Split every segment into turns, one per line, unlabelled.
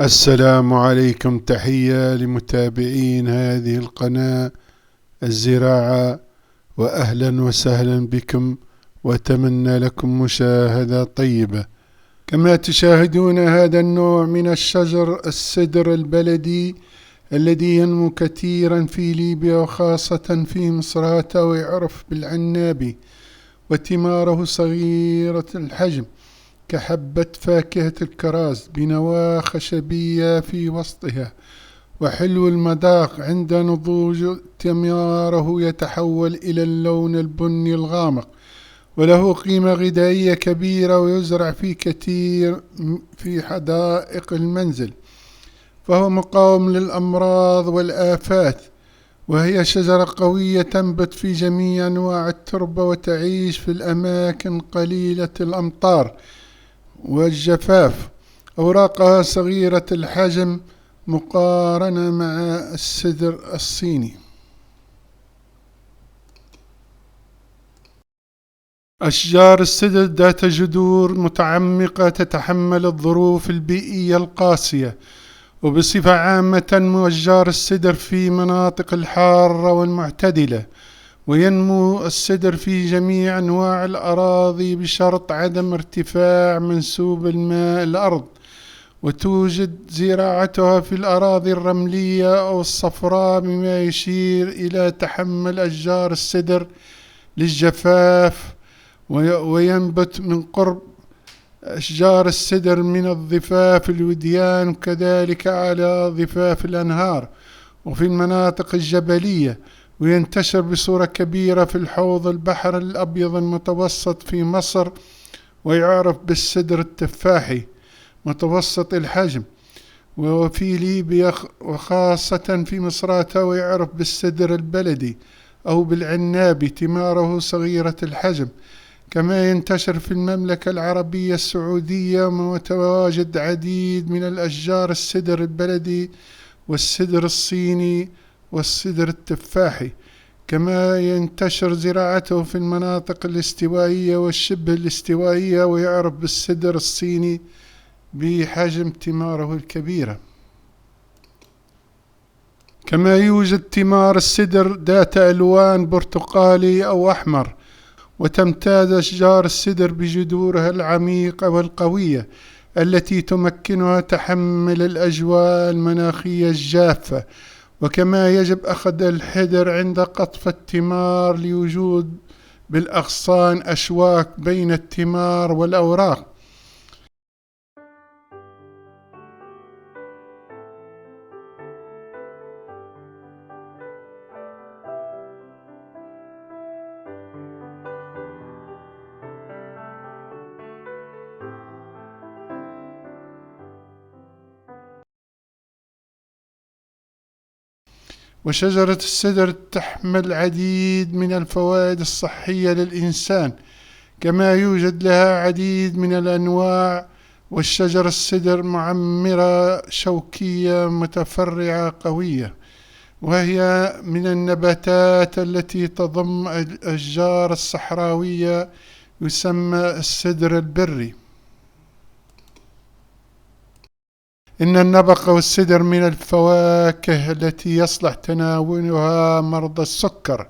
السلام عليكم. تحية لمتابعين هذه القناة الزراعة، وأهلا وسهلا بكم، وأتمنى لكم مشاهدة طيبة. كما تشاهدون هذا النوع من الشجر السدر البلدي الذي ينمو كثيرا في ليبيا وخاصة في مصراتة، ويعرف بالعنابي، وثماره صغيرة الحجم كحبة فاكهة الكراز بنواة خشبية في وسطها، وحلو المذاق. عند نضوج ثماره يتحول إلى اللون البني الغامق، وله قيمة غذائية كبيرة، ويزرع في كثير في حدائق المنزل، فهو مقاوم للأمراض والآفات. وهي شجرة قوية تنبت في جميع أنواع التربة، وتعيش في الأماكن قليلة الأمطار والجفاف. أوراقها صغيرة الحجم مقارنة مع السدر الصيني. أشجار السدر ذات جذور متعمقة تتحمل الظروف البيئية القاسية، وبصفة عامة تنمو أشجار السدر في مناطق الحارة والمعتدلة، وينمو السدر في جميع أنواع الأراضي بشرط عدم ارتفاع منسوب الماء الأرض، وتوجد زراعتها في الأراضي الرملية أو الصفراء، بما يشير إلى تحمل أشجار السدر للجفاف. وينبت من قرب أشجار السدر من الضفاف الوديان، وكذلك على ضفاف الأنهار وفي المناطق الجبلية، وينتشر بصورة كبيرة في الحوض البحر الأبيض المتوسط في مصر، ويعرف بالسدر التفاحي متوسط الحجم، وفي ليبيا وخاصة في مصراتة ويعرف بالسدر البلدي أو بالعنابي، ثماره صغيرة الحجم. كما ينتشر في المملكة العربية السعودية، ومتواجد عديد من الأشجار السدر البلدي والسدر الصيني والسدر التفاحي. كما ينتشر زراعته في المناطق الاستوائية والشبه الاستوائية، ويعرف بالسدر الصيني بحجم ثماره الكبيرة. كما يوجد ثمار السدر ذات ألوان برتقالي أو أحمر، وتمتاز أشجار السدر بجذورها العميقة والقوية التي تمكنها تحمل الأجواء المناخية الجافة. وكما يجب أخذ الحذر عند قطف الثمار لوجود بالأغصان أشواك بين الثمار والأوراق. وشجرة السدر تحمل العديد من الفوائد الصحية للإنسان، كما يوجد لها عديد من الأنواع. والشجر السدر معمرة شوكية متفرعة قوية، وهي من النباتات التي تضم الأشجار الصحراوية، يسمى السدر البري. إن النبق والسدر من الفواكه التي يصلح تناولها مرضى السكر،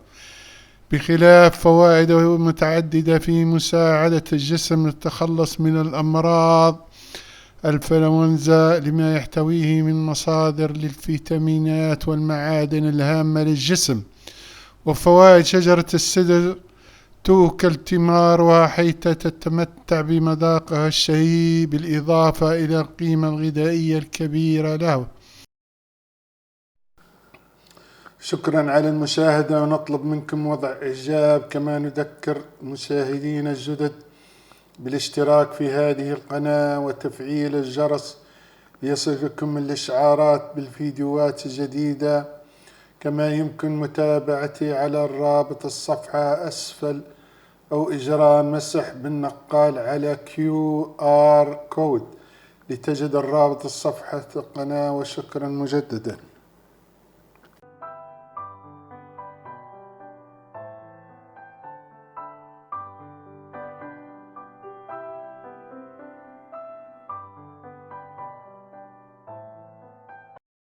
بخلاف فوائده المتعددة في مساعدة الجسم للتخلص من الأمراض الإنفلونزا، لما يحتويه من مصادر للفيتامينات والمعادن الهامة للجسم. وفوائد شجرة السدر تؤكل ثمارها حيث تتمتع بمذاقها الشهي، بالإضافة إلى القيمة الغذائية الكبيرة له. شكرا على المشاهدة، ونطلب منكم وضع إعجاب. كما نذكر المشاهدين الجدد بالاشتراك في هذه القناة وتفعيل الجرس ليصلكم الإشعارات بالفيديوهات الجديدة. كما يمكن متابعتي على الرابط الصفحة أسفل، أو إجراء مسح بالنقال على QR كود لتجد الرابط الصفحة القناة. وشكرا مجددا.